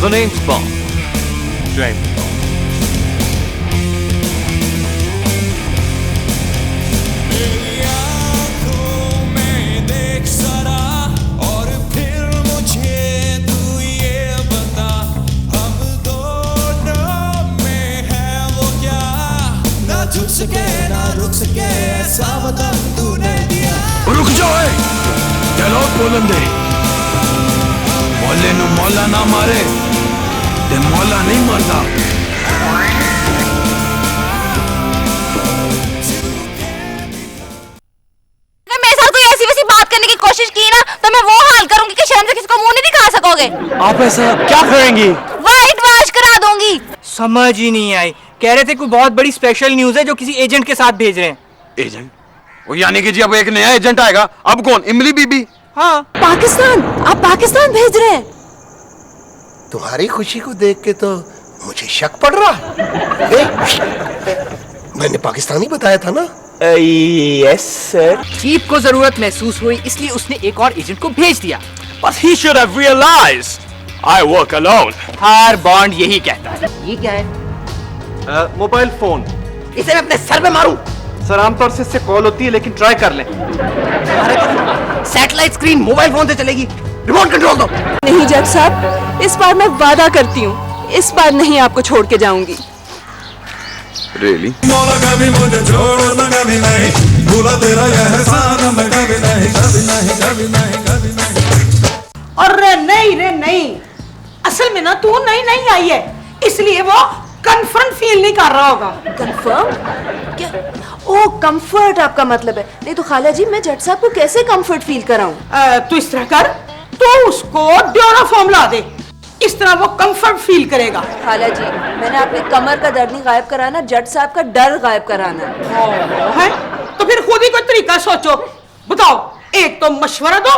The name's Bond. James Bond. रुक जाओ, चलो बोलन दे। मौले नु मौला ना मारे ते मौला नहीं मरदा। मेरे साथ कोई ऐसी वैसी बात करने की कोशिश की ना तो मैं वो हाल करूंगी कि शर्म से किसी को मुंह नहीं दिखा सकोगे। आप ऐसा क्या करेंगी? व्हाइट वॉश करा दूंगी। समझ ही नहीं आई। कह रहे थे कोई बहुत बड़ी स्पेशल न्यूज है जो किसी एजेंट के साथ भेज रहे हैं। एजेंट? वो यानी कि जी अब एक नया एजेंट आएगा। अब कौन? इमली बीबी? हाँ। पाकिस्तान? आप पाकिस्तान भेज रहे हैं? तुम्हारी खुशी को देख के तो मुझे शक पड़ रहा है। मैंने पाकिस्तानी बताया था ना? Yes sir. चीफ को जरूरत महसूस हुई इसलिए उसने एक और एजेंट को भेज दिया। But he should have realized I work alone. Her bond यही कहता है। ये क्या है? Mobile phone. इसे मैं अपने सर पे मारूं? सर आमतौर से इससे कॉल होती है लेकिन ट्राई कर लें। सैटेलाइट स्क्रीन मोबाइल फोन से चलेगी। रिमोट कंट्रोल दो। नहीं जज साहब, इस बार मैं वादा करती हूँ, इस बार नहीं आपको छोड़ के जाऊंगी। Really? मौला कभी मुझे छोड़ना कभी नहीं, भूला तेरा यह एहसान मैं कभी नहीं, कभी नहीं, कभी नहीं, कभी नहीं। अरे नहीं रे नहीं, असल में ना तू नहीं आई है, इसलिए वो कंफर्म फील नहीं कर रहा होगा। कंफर्म? क्या? ओ कंफर्ट आपका मतलब है। नहीं तो खाला जी मैं जज साहब को कैसे कंफर्ट फील कराऊं? तू इस तरह कर, तू उसको ड्योराफॉर्म ला दे, इस तरह वो कंफर्ट फील करेगा। खाला जी मैंने आपके कमर का दर्द नहीं गायब कराना, जज साहब का डर गायब कराना है। तो फिर खुद ही कोई तरीका सोचो। बताओ, एक तो मशवरा दो,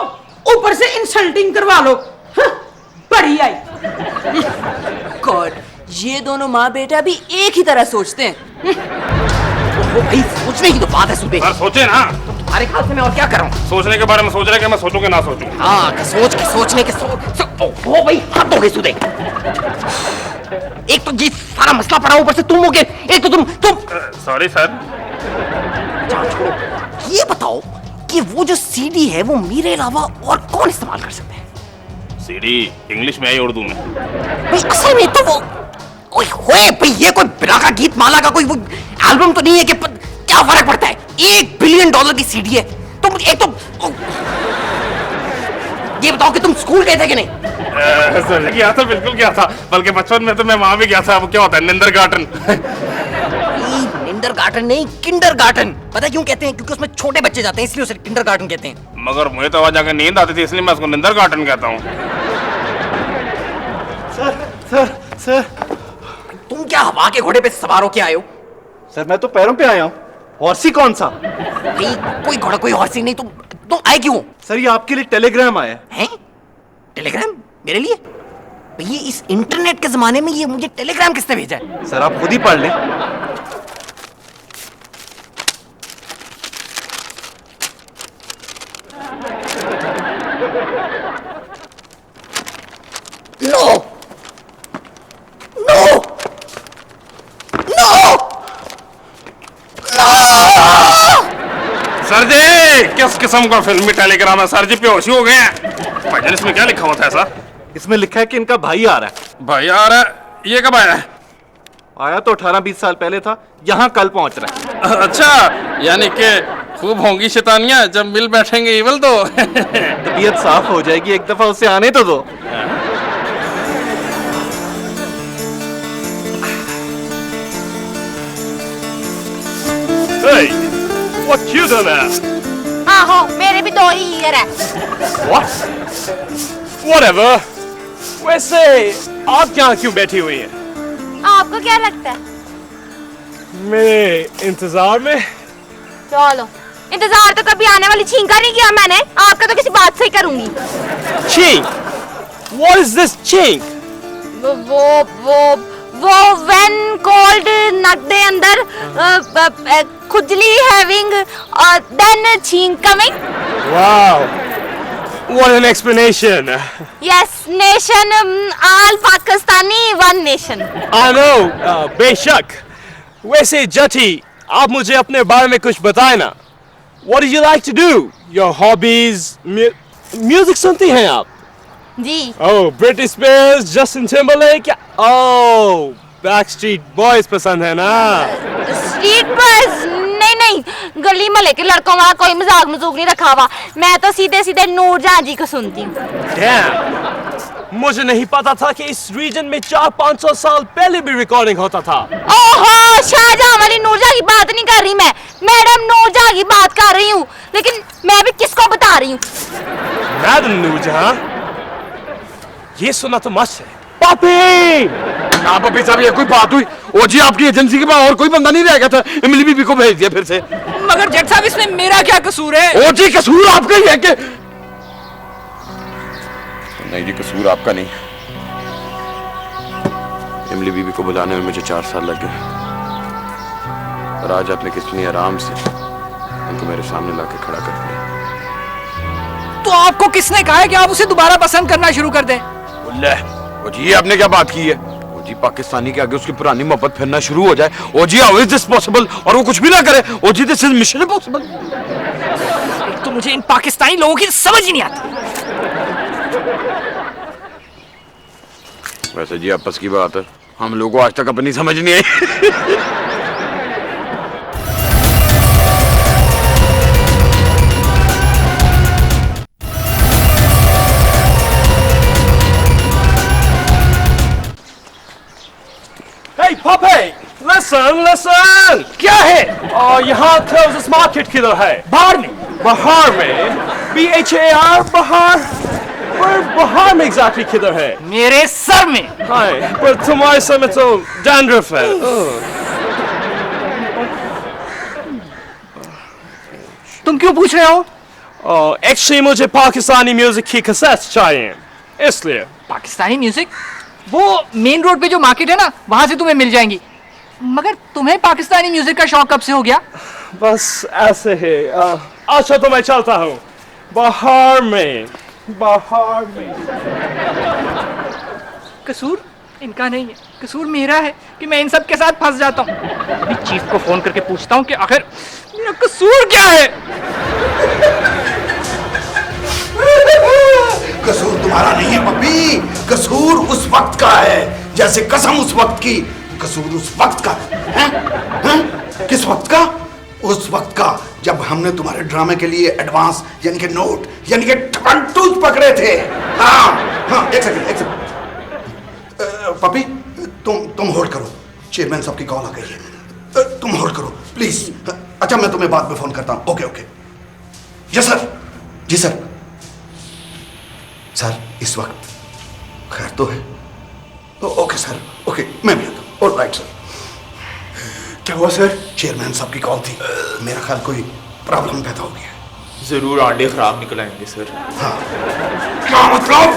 ऊपर से इंसल्टिंग करवा लो। बड़ी आई। गॉड, ये दोनों माँ बेटा भी एक ही तरह सोचते हैं। वो भाई सोचने की तो बात है सुबह। सर सोचे ना। तुम्हारे ख्याल से मैं और क्या करूं? सोचने के बारे में सोच रहे कि मैं सोचूं कि ना सोचूं। हाँ, कि सोच के सोचने के वो भाई हाथ हो गए सुधे। एक तो ये सारा मसला पड़ा, ऊपर से तुम हो गए। एक तो तुम सॉरी सर। ये बताओ कि वो जो सीडी है वो मेरे अलावा और कौन इस्तेमाल कर सकते हैं? सीडी इंग्लिश में है या उर्दू में? भाई असल में तो वो ओए होए भाई, ये कोई बिलाका गीत माला का कोई वो एल्बम तो नहीं है कि क्या फर्क पड़ता है। $1 बिलियन की सीडी है। तुम एक तो ये बताओ कि तुम स्कूल गए थे कि नहीं? सर गया था, बिल्कुल गया था। बल्कि बचपन में तो मैं वहां भी गया था। वो क्या होता है, निंदरगार्टन? निंदरगार्टन नहीं, किंडरगार्टन। पता है क्यों कहते हैं? क्योंकि उसमें छोटे बच्चे जाते हैं, इसलिए उसे किंडरगार्टन कहते हैं। मगर मुझे तो आवाज आकर नींद आती थी, इसलिए मैं उसको निंदरगार्टन कहता हूँ। सर तुम क्या हवा के घोड़े पे सवार होके आए हो? सर मैं तो पैरों पे आया हूँ। हॉर्सी कौन सा? भाई कोई घोड़ा कोई हॉर्सी नहीं। तुम आए क्यों? सर ये आपके लिए टेलीग्राम आया है। टेलीग्राम मेरे लिए? ये इस इंटरनेट के जमाने में ये मुझे टेलीग्राम किसने भेजा है? सर आप खुद ही पढ़ लें। नो नो नो सर जी, किस किस्म का फिल्मी टेलीग्राम है? सर जी बेहोशी हो गए हैं। भाईजान इसमें क्या लिखा हुआ था ऐसा? इसमें लिखा है कि इनका भाई आ रहा है। भाई आ रहा है? ये कब आया है? आया तो 18-20 साल पहले था, यहाँ कल पहुंच रहा है। अच्छा, यानी कि खूब होंगी शैतानियां जब मिल बैठेंगे इवल तो। तबीयत साफ हो जाएगी, एक दफा उसे आने तो दो। Hey, what you done there? आहो, मेरे भी 2 ही ईयर है। What? Whatever. वैसे आप यहाँ क्यों बैठी हुई हैं? आपको क्या लगता है? मेरे इंतजार में? चलो, इंतजार तो कभी आने वाली छींका नहीं किया मैंने। आपका तो किसी बात से ही करूंगी। Chink? What is this chink? वो when cold नगदे अंदर खुजली having then छींक coming. Wow. What an explanation. Yes nation all Pakistani one nation. I know, बेशक। वैसे जटी, आप मुझे अपने बारे में कुछ बताएं ना। What do you like to do? Your hobbies? Music सुनती हैं आप? जी। Oh, Britney Spears, Justin Timberlake. Oh, Backstreet Boys पसंद है ना? स्ट्रीट बॉयज नहीं, गली में लेके लड़कों वाला कोई मजाक मजूक नहीं रखा हुआ। मैं तो सीधे सीधे नूर जहां जी को सुनती हूँ। Damn, मुझे नहीं पता था कि इस रीजन में 400-500 साल पहले भी रिकॉर्डिंग होता था। ओहो, शाहजहां वाली नूरजहां की बात नहीं कर रही मैं, मैडम नूरजहां की बात कर रही हूँ। लेकिन मैं भी किसको बता रही हूँ? मैडम नूरजहां, ये सुना तो मस्त है। पापी! ना पपी साहब, ये कोई बात हुई? ओ जी, आपकी एजेंसी के पास और कोई बंदा नहीं रह गया था, इमली बीबी को भेज दिया फिर से। मगर जट साहब इसमें मेरा क्या कसूर है? ओ जी, कसूर आपका ही है कि नहीं? जी कसूर आपका नहीं। इमली बीबी को बुलाने में मुझे 4 साल लग गए, और आज आपने कितनी आराम से उनको मेरे सामने लाके खड़ा कर दिया। तो आपको किसने कहा है कि आप उसे दोबारा पसंद करना शुरू कर दें? ओ जी, ये आपने क्या बात की है? ओ जी, पाकिस्तानी के आगे उसकी पुरानी मोहब्बत फिरना शुरू हो जाए। ओ जी, हाउ इज दिस पॉसिबल? और वो कुछ भी ना करे। ओ जी, दिस इज मिशन इम्पॉसिबल। तो मुझे इन पाकिस्तानी लोगों की समझ ही नहीं आती। वैसे जी आपस की बात है, हम लोगों को आज तक अपनी समझ नहीं आई। Hey, Poppy! Listen! क्या है? यहाँ closest market किधर है? बाहर में। बहार में? BHAR बहार? पर बहार में exactly किधर है? मेरे सर में। हाय, पर तुम्हारे सर में तो dandruff है। तुम क्यों पूछ रहे हो? Actually मुझे पाकिस्तानी म्यूजिक की कैसेट्स चाहिए, इसलिए। पाकिस्तानी म्यूजिक? वो मेन रोड पे जो मार्केट है ना, वहां से तुम्हें मिल जाएंगी। मगर तुम्हें पाकिस्तानी म्यूजिक का शौक कब से हो गया? बस ऐसे ही। अच्छा तो मैं चलता हूँ। बहार में। कसूर इनका नहीं है, कसूर मेरा है कि मैं इन सब के साथ फंस जाता हूँ। अभी चीफ को फोन करके पूछता हूँ कि आखिर मेरा कसूर क्या है। कसूर तुम्हारा नहीं है पप्पी, कसूर उस वक्त का है, जैसे कसम उस वक्त की। कसूर उस वक्त का है? हैं? किस वक्त का? उस वक्त का जब हमने तुम्हारे ड्रामे के लिए एडवांस यानी कि नोट यानी कि टूज पकड़े थे। हाँ, एक सेकंड। पप्पी, तुम होल्ड करो, चेयरमैन साहब की कॉल आ गई है। तुम होल्ड करो प्लीज। अच्छा, मैं तुम्हें बाद में फोन करता हूँ। ओके। Yes sir. जी सर। सर, इस वक्त खैर तो है? ओके सर, ओके, मैं भी आता हूँ। Alright sir. क्या हुआ सर? चेयरमैन साहब की कॉल थी, मेरा ख्याल कोई प्रॉब्लम पैदा हो गया। जरूर अंडे खराब निकल आएंगे सर। हाँ, क्या मतलब?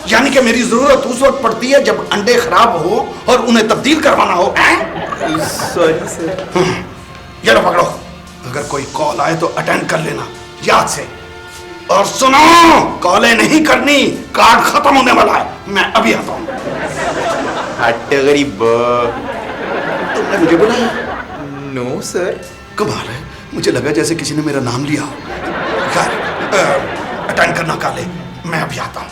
यानी कि मेरी जरूरत उस वक्त पड़ती है जब अंडे खराब हो और उन्हें तब्दील करवाना हो? Sorry sir. ये लो पकड़ो, अगर कोई कॉल आए तो अटेंड कर लेना याद से। और सुनो, कॉलें नहीं करनी, कार्ड खत्म होने वाला है। मैं अभी आता हूँ। गरीब। तुमने मुझे बुलाया? No sir. कमाल है, मुझे लगा जैसे किसी ने मेरा नाम लिया हो। खैर, अटेंड करना काले, मैं अभी आता हूँ।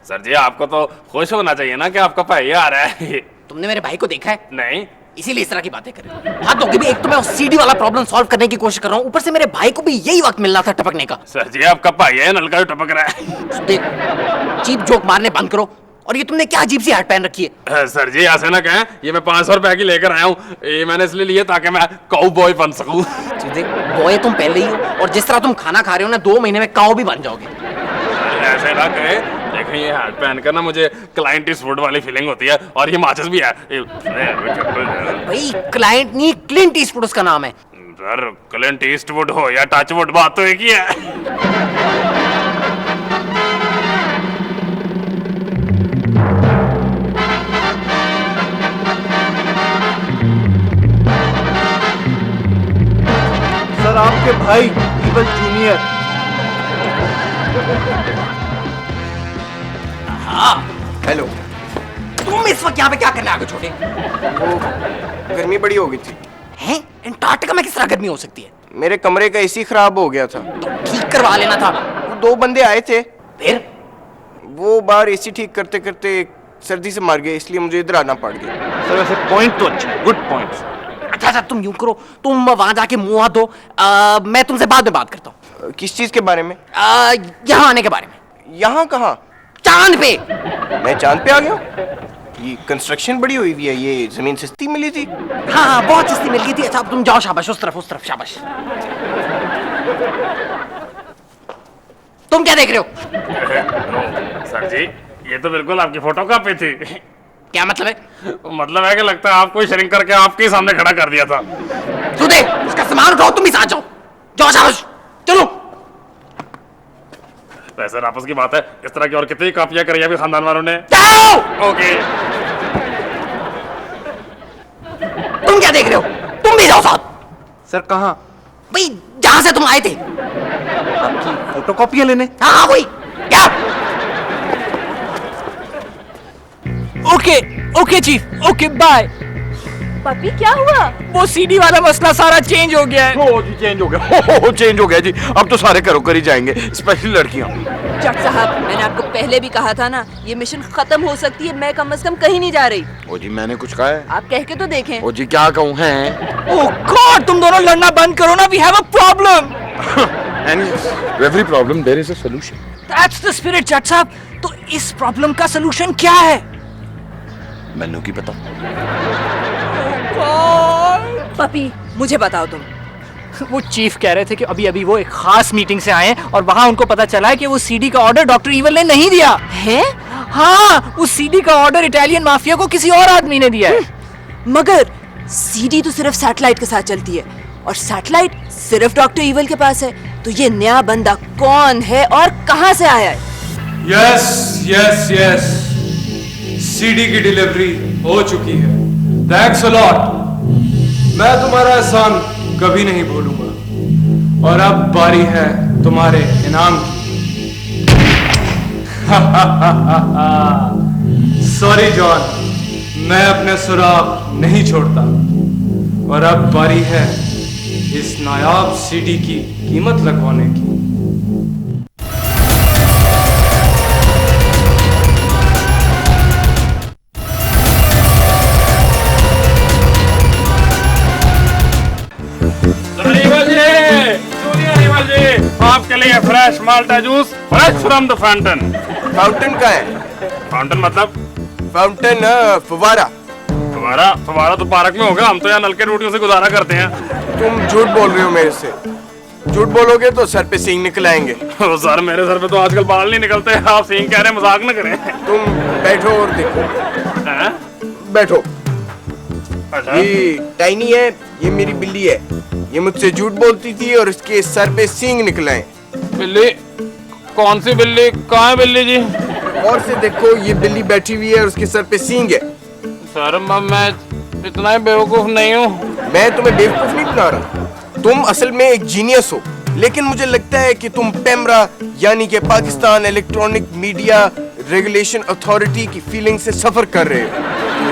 सर जी, आपको तो खुश होना चाहिए ना कि आपका भैया आ रहा है। तुमने मेरे भाई को देखा है? नहीं। इसीलिए इस तरह की बातें कर रहे हो। हाँ, तो भी एक तो मैं सीडी वाला प्रॉब्लम सॉल्व करने की कोशिश कर रहा हूँ, ऊपर से मेरे भाई को भी यही वक्त मिलना था टपकने का। सर जी, आपका भैया नलका भी टपक रहा है। देख, चीप जोक मारने बंद करो। और ये तुमने क्या अजीब सी हैट पहन रखी है? सर जी, ऐसे ना कहें, ये मैं 500 रुपए की लेकर आया हूँ। ये मैंने इसलिए लिया ताकि मैं काऊ बॉय बन सकूं। देख, बॉय तुम पहले ही हो, और जिस तरह तुम खाना खा रहे हो ना, 2 महीने में काऊ भी बन जाओगे। ऐसे ना कहे, देखिए ये हैट पहन कर ना मुझे क्लाइंट ईस्टवुड वाली फीलिंग होती है, और ये माचिस भी है। भाई, क्लाइंट नहीं, क्लिंट ईस्टवुड उसका नाम है। सर, क्लिंट ईस्टवुड हो या टचवुड, बात तो एक ही है। सर, आपके भाई इवल जूनियर हाँ, हेलो। तुम इस वक्त यहाँ पे क्या करने आ गए छोटे? वो गर्मी बड़ी हो गई थी। हैं? अंटार्कटिका में किस तरह गर्मी हो सकती है? मेरे कमरे का एसी खराब हो गया था। तो ठीक करवा लेना था। वो 2 बंदे आए थे, फिर वो बाहर एसी ठीक करते करते सर्दी से मर गए, इसलिए मुझे इधर आना पड़ गया। सर वैसे पॉइंट तो अच्छा, गुड पॉइंट। अच्छा, तुम यूं करो, तुम वहां जाके मुंह हाथ दो, मैं तुमसे बाद में बात करता हूँ। किस चीज के बारे में? यहाँ आने के बारे में। यहाँ कहाँ? चांद पे। मैं चांद पे आ गया? ये कंस्ट्रक्शन बड़ी हुई हुई है, ये जमीन सस्ती मिली थी। हाँ, बहुत सस्ती मिल गई थी। अच्छा, अब तुम जाओ, शाबाश, उस तरफ शाबाश। तुम क्या देख रहे हो? सर जी ये तो बिल्कुल आपकी फोटोकॉपी थी। क्या मतलब है? मतलब है कि लगता है आपको श्रिंक करके आपके ही सामने खड़ा कर दिया था। सुधे, उसका सामान उठाओ, तुम भी साथ जाओ। जाओ, शाबाश, चलो। वैसे आपस की बात है, इस तरह की और कितनी कॉपियां करी अभी खानदान वालों ने। जाओ। ओके। तुम क्या देख रहे हो? तुम भी जाओ साथ। सर कहाँ? भाई जहां से तुम आए थे। आपकी फोटोकॉपियां लेने? हाँ, वही। क्या? Okay chief, okay bye. Puppy क्या हुआ? वो सीडी वाला मसला सारा चेंज हो गया है। ओ जी चेंज हो गया, चेंज हो गया जी। अब तो सारे करो करी जाएंगे, स्पेशली लड़कियां। जट साहब, मैंने आपको पहले भी कहा था ना, ये मिशन खत्म हो सकती है, मैं कम से कम कहीं नहीं जा रही। ओ जी मैंने कुछ कहा है? आप कह के तो देखें। ओ जी क्या कहूँ हैं? ओह गॉड, तुम दोनों लड़ना बंद करो ना, we have a problem. And every problem there is a solution. That's the spirit Jat साहब। तो इस प्रॉब्लम का सलूशन क्या है? मैनू की पता। पपी मुझे बताओ तुम। वो चीफ कह रहे थे कि अभी अभी वो एक खास मीटिंग से आए हैं और वहां उनको पता चला है कि वो सीडी का ऑर्डर डॉक्टर ईवल ने नहीं दिया है। हाँ, उस सीडी का ऑर्डर इटालियन माफिया को किसी और आदमी ने दिया है। मगर सीडी तो सिर्फ सैटेलाइट के साथ चलती है और सैटेलाइट सिर्फ डॉक्टर ईवल के पास है, तो ये नया बंदा कौन है और कहां से आया है? यस सीडी की डिलीवरी हो चुकी है। Thanks a lot. मैं तुम्हारा एहसान कभी नहीं भूलूंगा। और अब बारी है तुम्हारे इनाम की। सॉरी जॉन, मैं अपने सुराग नहीं छोड़ता। और अब बारी है इस नायाब सीडी की कीमत लगवाने की। आपके लिए fresh Malta juice, fresh from the fountain. Fountain का है? फाउंटेन मतलब? फाउंटेन फवारा। फवारा तो पार्क में होगा, हम तो यहाँ नलके टूटियों से गुजारा करते हैं। तुम झूठ बोल रहे हो मेरे से। झूठ बोलोगे तो सर पे सींग निकल आएंगे। सर मेरे सर पे तो आजकल बाल नहीं निकलते, आप सींग कह रहे हैं, मजाक न करें। तुम बैठो और देखो। बैठो। अच्छा। ये टाइनी है, ये मेरी बिल्ली है। ये मुझसे झूठ बोलती थी और इसके सर पे सींग निकल आए। बिल्ली? कौन सी बिल्ली? कहाँ है बिल्ली जी? और से देखो, ये बिल्ली बैठी हुई है और उसके सर पे सींग है। सर मैं इतना ही बेवकूफ नहीं हूँ। मैं तुम्हें बेवकूफ नहीं बना रहा। तुम असल में एक जीनियस हो, लेकिन मुझे लगता है कि तुम पेमरा यानी कि Pakistan electronic media regulation authority की फीलिंग से सफर कर रहे हो।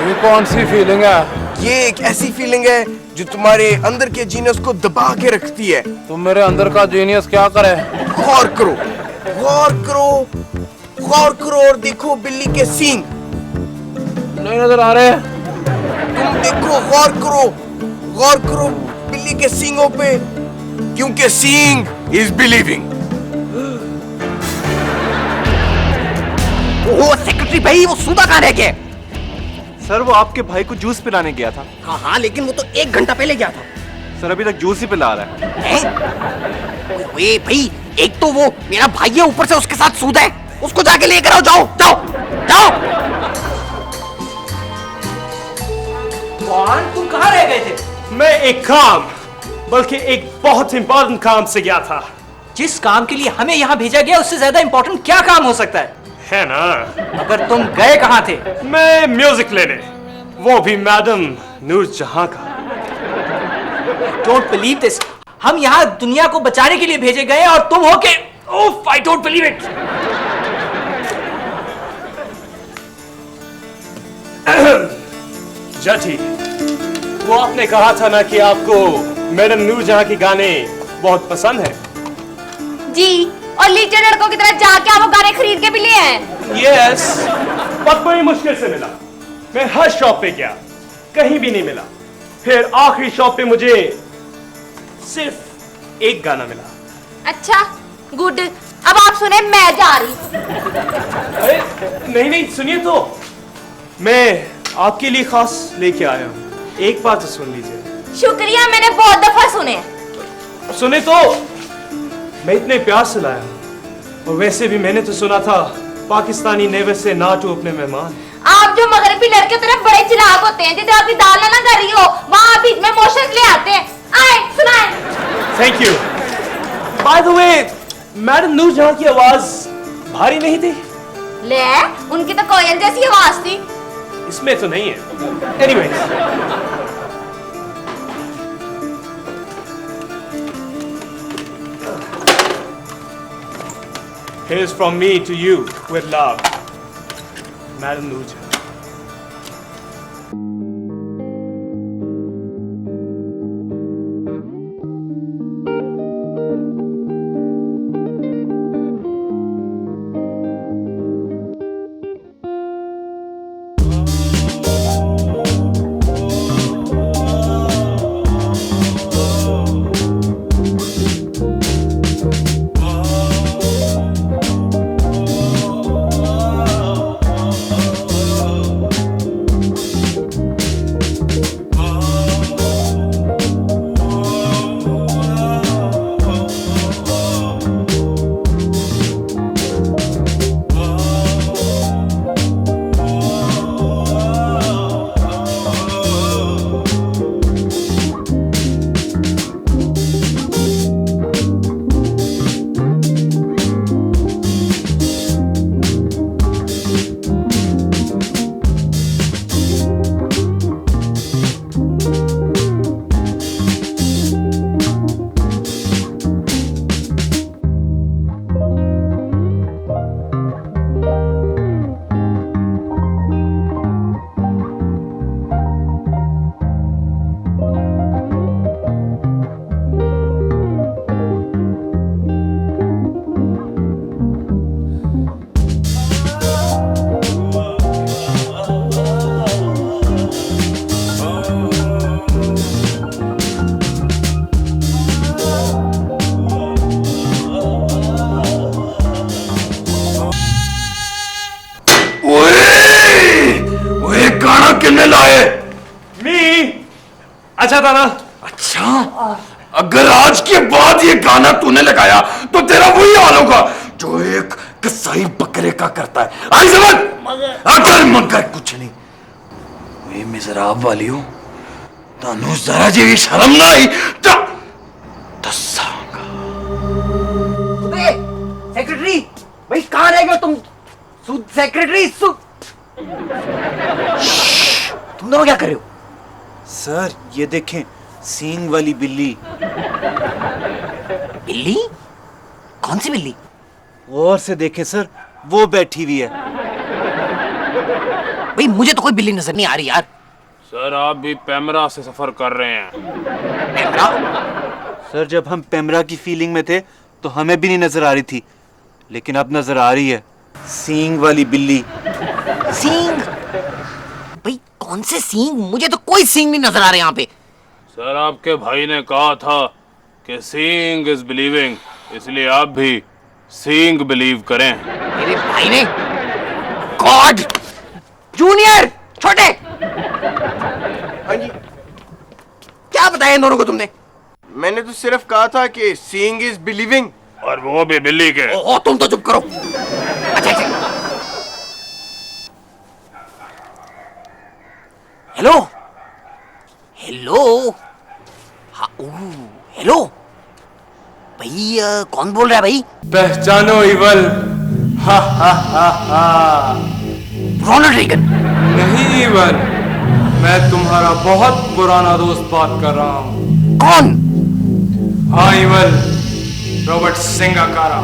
ये कौन सी फीलिंग है? ये एक ऐसी फीलिंग है जो तुम्हारे अंदर के जीनियस को दबा के रखती है। तुम मेरे अंदर का जीनियस क्या करे? गौर करो, गौर करो, गौर करो और देखो बिल्ली के सींग। नहीं नजर आ रहे। तुम देखो, गौर करो बिल्ली के सींगों पे, क्योंकि सींग इज बिलीविंग। ओह सेक्रेटरी भाई, वो सूदा कहाँ रह गया? सर वो आपके भाई को जूस पिलाने गया था। हाँ, लेकिन वो तो 1 घंटा पहले गया था। सर अभी तक जूस ही पिला रहा है। ओए भाई, एक तो वो मेरा भाई है, ऊपर से उसके साथ सूद है। उसको जाके लेकर आओ, जाओ। कौन? तुम कहाँ रह गए थे? मैं एक काम, बल्कि एक बहुत इंपॉर्टेंट काम से गया था। जिस काम के लिए हमें यहाँ भेजा गया उससे ज्यादा इंपॉर्टेंट क्या काम हो सकता है ना? अगर तुम गए कहाँ थे? मैं म्यूजिक लेने, वो भी मैडम नूरजहां का। Don't believe this. हम यहाँ दुनिया को बचाने के लिए भेजे गए और तुम हो के Oof, I don't believe it. जटी, वो आपने कहा था ना कि आपको मैडम नूरजहां के गाने बहुत पसंद हैं। जी, और लीचर लड़कों की तरह जाके आप वो गाने खरीद के भी लिए हैं। Yes, पर बड़ी मुश्किल से मिला। मैं हर शॉप पे गया, कहीं भी नहीं मिला। फिर आखिरी शॉप पे मुझे सिर्फ एक गाना मिला। अच्छा, गुड। अब आप सुने, मैं जा रही। अरे नहीं नहीं, सुनिए तो, मैं आपके लिए खास लेके आया हूँ। एक बात तो सुन लीजिए। शुक्रिया, मैंने बहुत दफा सुने। सुने तो, मैं इतने प्यार से लाया हूँ। और वैसे भी मैंने तो सुना था पाकिस्तानी नेवर से ना टू अपने मेहमान। आप जो मगरबी लड़के तरफ बड़े चिराग होते हैं, जैसे आपकी दाल ना कर रही हो, वहाँ बीच में इमोशंस ले आते हैं। आए, सुनाए। Thank you. By the way, madam Noorjahan की आवाज भारी नहीं थी? ले, उनकी तो कोयल जैसी आवाज थी। इसमें तो नहीं है। Anyways, here's from me to you with love, Madam Nurjahn. अच्छा था ना? अच्छा, अगर आज के बाद ये गाना तूने लगाया तो तेरा वही हाल होगा जो एक कसाई बकरे का करता है। आई समझ? अगर मगर कुछ नहीं, वे मिजराब वाली हो तानू जरा जी शर्म ना आई तो सेक्रेटरी भाई कहाँ रह गए तुम? सेक्रेटरी तुम दोनों क्या कर रहे हो? सर ये देखें, सींग वाली बिल्ली। बिल्ली? कौन सी बिल्ली? और से देखें सर, वो बैठी हुई है। भाई मुझे तो कोई बिल्ली नजर नहीं आ रही यार। सर आप भी पेमरा से सफर कर रहे हैं। पेमरा? सर जब हम पेमरा की फीलिंग में थे तो हमें भी नहीं नजर आ रही थी, लेकिन अब नजर आ रही है। सींग वाली बिल्ली। सींग? भाई कौन से सींग? मुझे तो कोई सींग नहीं नजर आ रहे यहाँ पे। सर आपके भाई ने कहा था कि सीइंग इज बिलीविंग, इसलिए आप भी सीइंग बिलीव करें। मेरे भाई ने? गॉड! जूनियर, छोटे, हाँ जी, क्या बताया इन दोनों को तुमने? मैंने तो सिर्फ कहा था कि सीइंग इज बिलीविंग, और वो भी बिल्ली के। ओ तुम तो चुप करो। अच्छा अच्छा। Hello hello. हाँ हेलो भाई, कौन बोल रहा है भाई? पहचानो इवल। हा हा हा हा। Ronald Reagan? नहीं इवल, मैं तुम्हारा बहुत पुराना दोस्त बात कर रहा हूँ। कौन? हाँ इवल, रॉबर्ट सिंगाकारा।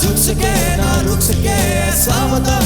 झुक सके ना रुक सके ऐसा बता